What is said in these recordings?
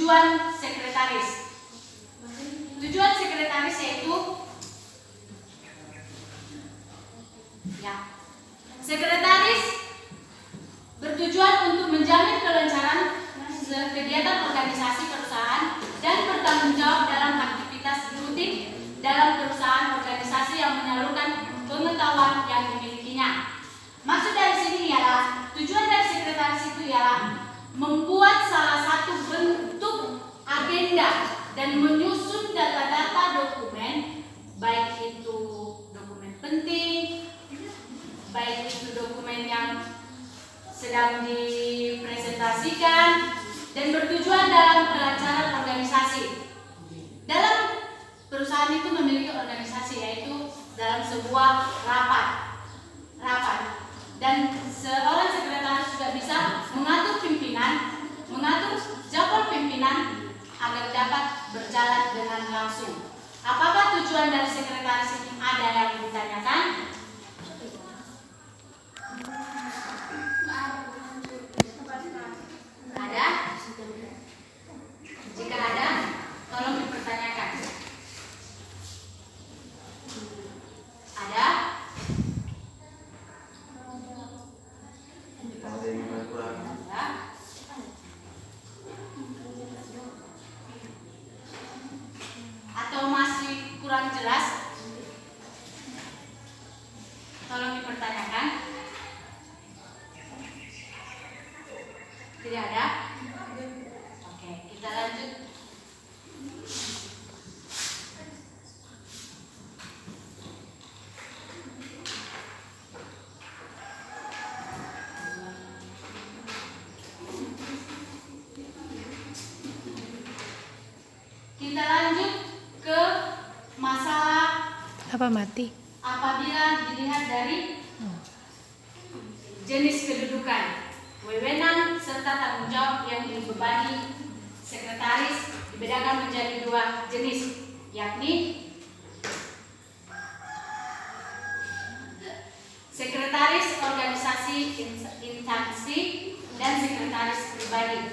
tujuan sekretaris. Tujuan sekretaris yaitu sekretaris bertujuan untuk menjamin kelancaran kegiatan organisasi perusahaan dan bertanggung jawab dalam aktivitas rutin dalam perusahaan organisasi yang menyalurkan pengetahuan yang dimilikinya. Maksud dari sini ialah tujuan dari sekretaris itu ialah membuat salah satu bentuk agenda dan menyusun data-data dokumen, baik itu dokumen penting, baik itu dokumen yang sedang dipresentasikan, dan bertujuan dalam kelancaran organisasi. Dalam perusahaan itu memiliki organisasi, yaitu dalam sebuah rapat. Dan seorang sekretaris juga bisa mengatur pimpinan, mengatur jadwal pimpinan agar dapat berjalan dengan langsung. Apakah tujuan dari sekretaris ini ada yang ditanyakan? Ada? Jika ada, tolong dipertanyakan. Ada? Atau masih kurang jelas? Tolong dipertanyakan. Tidak ada? Oke, kita lanjut. Kita lanjut ke masalah Apa mati? apabila dilihat dari jenis kedudukan, wewenang serta tanggung jawab yang dibebani sekretaris dibedakan menjadi dua jenis, yakni sekretaris organisasi instansi dan sekretaris pribadi.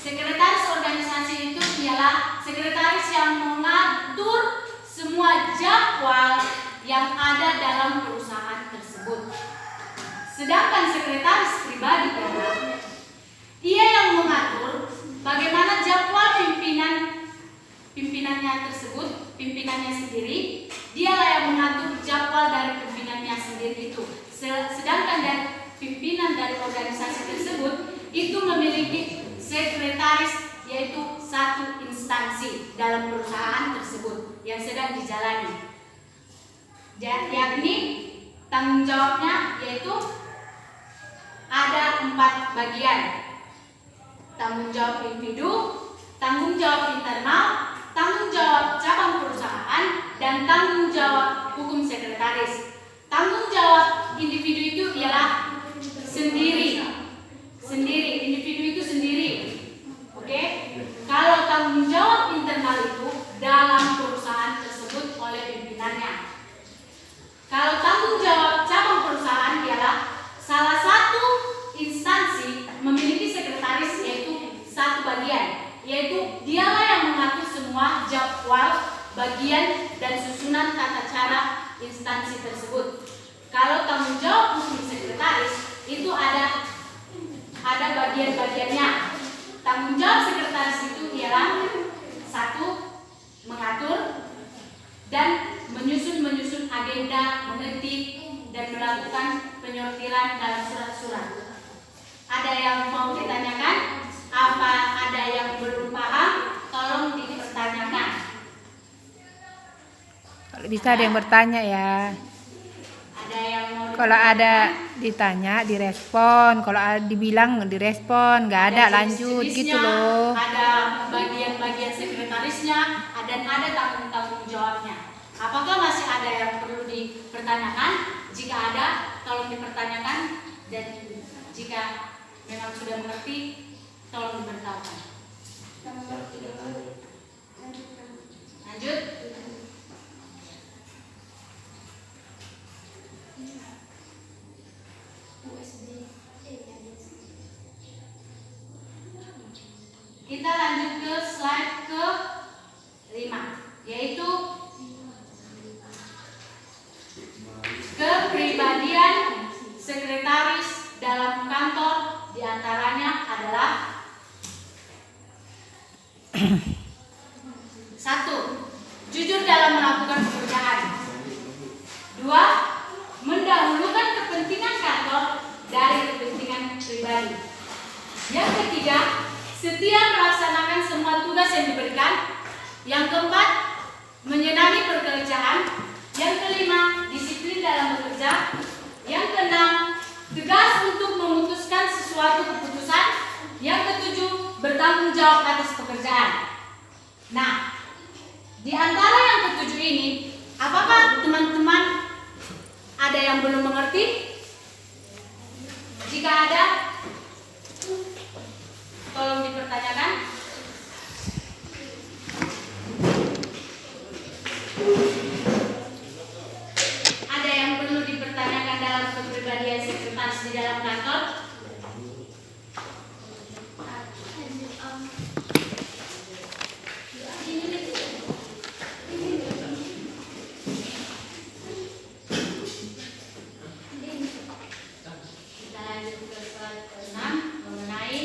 Sekretaris organisasi itu ialah sekretaris yang mengatur semua jadwal yang ada dalam perusahaan tersebut. Sedangkan sekretaris pribadi adalah ia yang mengatur bagaimana jadwal pimpinannya tersebut, pimpinannya sendiri. Dialah yang mengatur jadwal dari pimpinannya sendiri itu. Sedangkan dari pimpinan dari organisasi tersebut itu memiliki sekretaris, yaitu satu instansi dalam perusahaan tersebut yang sedang dijalani. Yakni tanggung jawabnya yaitu ada 4 bagian: tanggung jawab individu, tanggung jawab internal, tanggung jawab cabang perusahaan, dan tanggung jawab hukum sekretaris. Tanggung jawab individu itu ialah sendiri, individu itu sendiri. Oke? Kalau tanggung jawab internal itu dalam perusahaan tersebut oleh pimpinannya. Kalau tanggung jawab cabang perusahaan ialah salah satu instansi memiliki sekretaris, yaitu satu bagian, yaitu dialah yang mengatur semua jadwal, bagian, dan susunan tata cara instansi tersebut. Kalau tanggung jawab hukum sekretaris itu ada bagian-bagiannya. Tanggung jawab sekretaris itu ialah satu, mengatur dan menyusun agenda, mengetik dan melakukan penyortiran dalam surat-surat. Ada yang mau ditanyakan? Apa ada yang belum paham? Tolong dipertanyakan. Kalau bisa ada yang bertanya ya. Ada yang mau Kalau ada ditanya direspon, kalau ada dibilang direspon, nggak ada lanjut gitu loh. Ada bagian-bagian sekretarisnya, dan ada tanggung jawabnya. Apakah masih ada yang perlu dipertanyakan? Jika ada, tolong dipertanyakan, dan jika memang sudah mengerti, tolong diberitahukan. Lanjut. Kita lanjut ke slide ke 5, yaitu kepribadian sekretaris dalam kantor. Diantaranya adalah 1. Jujur dalam melakukan pekerjaan. 2. Mendahulukan kepentingan kantor dari kepentingan pribadi. Yang ketiga, setia melaksanakan semua tugas yang diberikan. Yang keempat, menyenangi pekerjaan. Yang kelima, disiplin dalam bekerja. Yang keenam, tegas untuk memutuskan sesuatu keputusan. Yang ketujuh, bertanggung jawab atas pekerjaan. Nah, di antara yang ketujuh ini, apakah teman-teman ada yang belum mengerti? Jika ada, tolong dipertanyakan. Ada yang perlu dipertanyakan dalam kepribadian sekretaris di dalam kantor? Kita lanjut ke slide ke-6 mengenai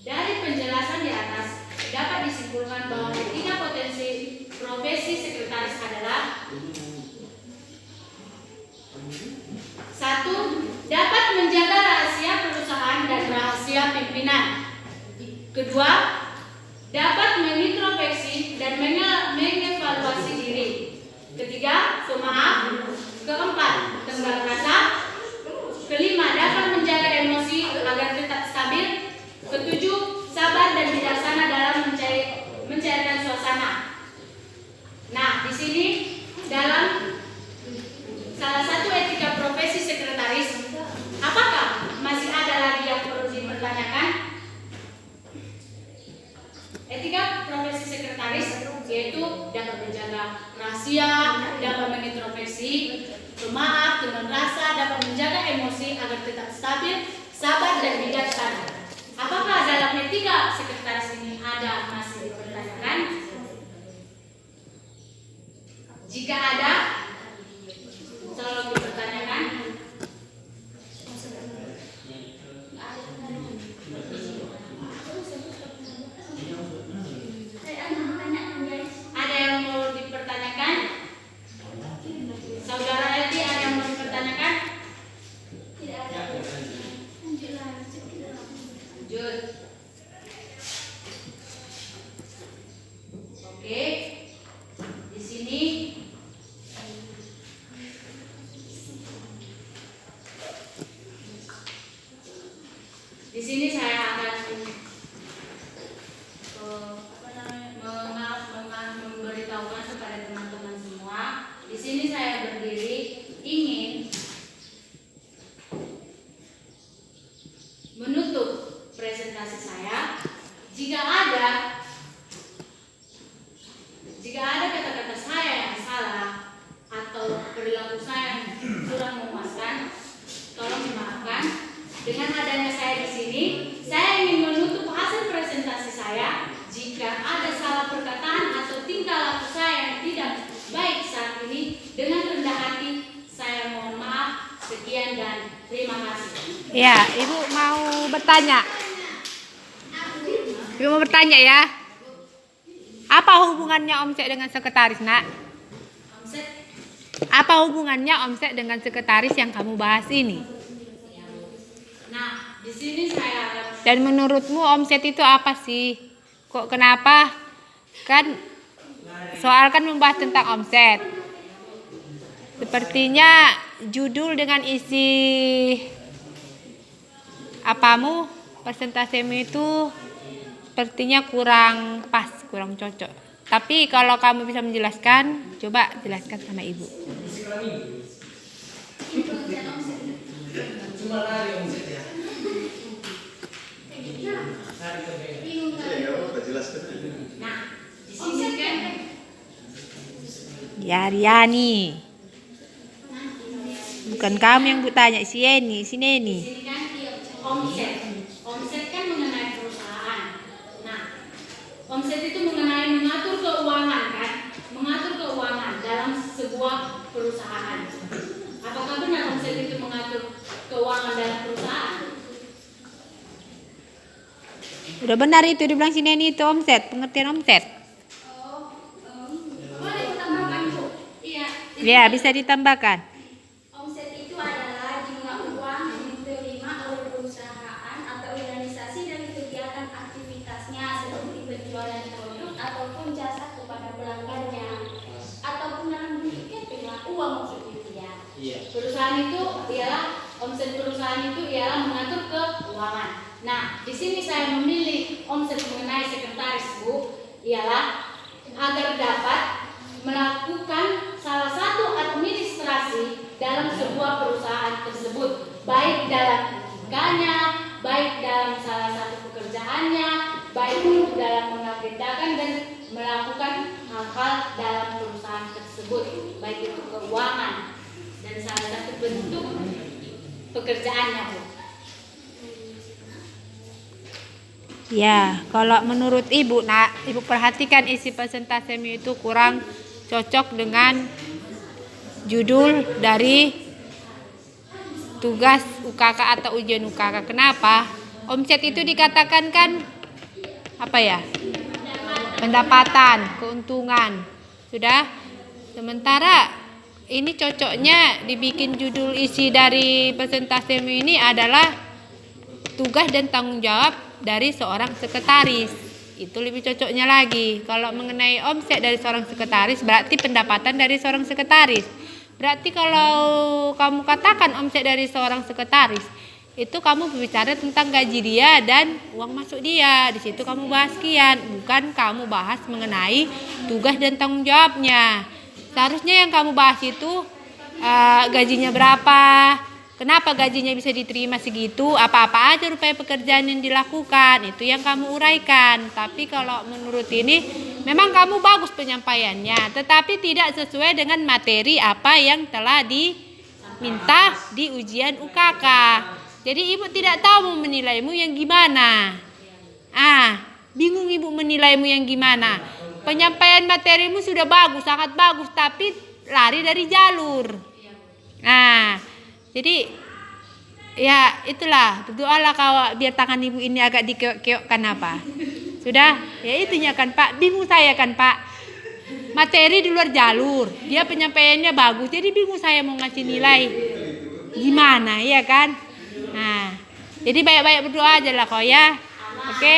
dari penjelasan di atas dapat disimpulkan bahwa tiga potensi profesi sekretaris adalah: 1. Dapat menjaga rahasia perusahaan dan rahasia pimpinan. 2. Dapat mengintrospeksi dan mengevaluasi diri. 3. Pemaaf. 4. Tenggang rasa. 5. Dapat menjaga emosi agar tetap stabil. 7. Sabar dan bijaksana dalam mencairkan suasana. Nah, di sini dalam salah satu etika profesi sekretaris, apakah masih ada lagi yang perlu dipertanyakan? Etika profesi sekretaris yaitu dapat menjaga rahasia, dapat mengintrospeksi, pemaaf, dengan rasa, dapat menjaga emosi agar tetap stabil, sabar dan bijaksana. Apakah dalam etika sekretaris ini ada masih dipertanyakan? Jika ada, tolong dipertanyakan. Ada yang mau dipertanyakan? Saudara Elti, ada yang mau dipertanyakan? Tidak ada. Lanjut. Oke. Di sini saya akan memberitahukan kepada teman-teman semua. Di sini saya berdiri ingin menutup presentasi saya. Jika ada kata-kata saya yang salah atau perilaku saya yang kurang memuaskan, tolong dimaafkan. Dengan adanya saya di sini, saya ingin menutup hasil presentasi saya. Jika ada salah perkataan atau tingkah laku saya yang tidak baik saat ini, dengan rendah hati saya mohon maaf. Sekian dan terima kasih. Ya, Ibu mau bertanya. Ibu mau bertanya ya. Apa hubungannya omset dengan sekretaris, Nak? Omset. Apa hubungannya omset dengan sekretaris yang kamu bahas ini? Nah, di sini saya. Dan menurutmu omset itu apa sih? Kok kenapa? Kan soal kan membahas tentang omset. Sepertinya judul dengan isi apamu presentasimu itu sepertinya kurang pas, kurang cocok. Tapi kalau kamu bisa menjelaskan, coba jelaskan sama Ibu. Nah, di sini kan Ya, Riani. di Bukan kamu yang Bu tanya, si Neni. Di sini kan omset. Omset kan mengenai perusahaan. Nah, omset itu mengenai mengatur keuangan kan? Mengatur keuangan dalam sebuah perusahaan. Apakah benar omset itu mengatur keuangan dalam perusahaan? Udah benar itu dibilang si Neni itu omset, pengertian omset. Boleh ditambahkan, Bu? Iya. Ya, bisa ditambahkan. Omset itu adalah jumlah uang yang diterima oleh perusahaan atau organisasi dari kegiatan aktivitasnya seperti penjualan produk ataupun jasa kepada pelanggannya, ataupun dalam bentuk kepeng uang maksudnya ya. Perusahaan itu ialah omset perusahaan itu ialah mengatur keuangan. Nah, di sini saya memilih omset mengenai sekretaris, Bu, ialah agar dapat melakukan salah satu administrasi dalam sebuah perusahaan tersebut, baik dalam etikanya, baik dalam salah satu pekerjaannya, baik itu dalam mengagendakan dan melakukan hal-hal dalam perusahaan tersebut, baik itu keuangan dan salah satu bentuk pekerjaannya, Bu. Ya, kalau menurut Ibu, Ibu perhatikan isi presentasimu itu kurang cocok dengan judul dari tugas UKK atau ujian UKK. Kenapa? Omset itu dikatakan kan apa ya? Pendapatan, keuntungan. Sudah? Sementara ini cocoknya dibikin judul isi dari presentasimu ini adalah tugas dan tanggung jawab dari seorang sekretaris. Itu lebih cocoknya lagi. Kalau mengenai omset dari seorang sekretaris berarti pendapatan dari seorang sekretaris. Berarti kalau kamu katakan omset dari seorang sekretaris, itu kamu berbicara tentang gaji dia dan uang masuk dia. Di situ kamu bahas sekian, bukan kamu bahas mengenai tugas dan tanggung jawabnya. Seharusnya yang kamu bahas itu gajinya berapa, kenapa gajinya bisa diterima segitu, apa-apa aja rupanya pekerjaan yang dilakukan, itu yang kamu uraikan. Tapi kalau menurut ini memang kamu bagus penyampaiannya, tetapi tidak sesuai dengan materi apa yang telah diminta di ujian UKK. Jadi Ibu tidak tahu mau menilaimu yang gimana. Bingung Ibu menilaimu yang gimana. Penyampaian materimu sudah bagus, sangat bagus, tapi lari dari jalur. Jadi ya itulah, berdoalah kau biar tangan Ibu ini agak dikeok-keokkan apa. Sudah, ya itunya kan Pak, bingung saya kan Pak. Materi di luar jalur, dia penyampaiannya bagus, jadi bingung saya mau ngasih nilai gimana, ya kan? Jadi baik-baik berdoa aja lah kau ya. Oke.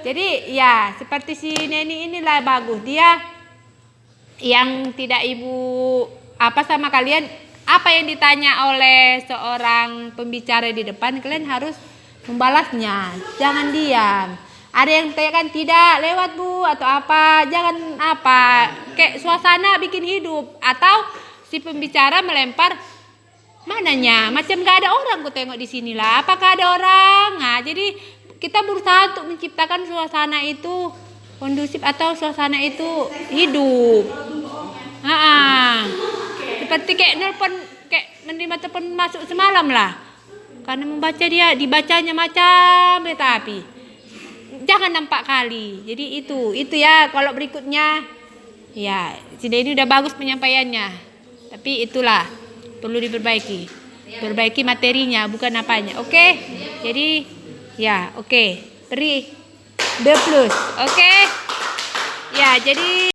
Jadi ya seperti si Neni inilah bagus, dia yang tidak Ibu sama kalian. Apa yang ditanya oleh seorang pembicara di depan, kalian harus membalasnya. Jangan diam. Ada yang tanyakan tidak lewat Bu atau apa, jangan kayak suasana bikin hidup. Atau si pembicara melempar, mananya macam gak ada orang ku tengok di sini lah. Apakah ada orang? Jadi kita berusaha untuk menciptakan suasana itu kondusif atau suasana itu hidup. Seperti kayak nelpon, kayak menerima telepon masuk semalam lah. Karena dibacanya macam kereta api. Jangan nampak kali. Jadi itu ya. Kalau berikutnya, ya sudah ini udah bagus penyampaiannya. Tapi itulah perlu diperbaiki. Perbaiki materinya, bukan apanya. Oke? Jadi ya oke. Beri B+. Oke? Ya jadi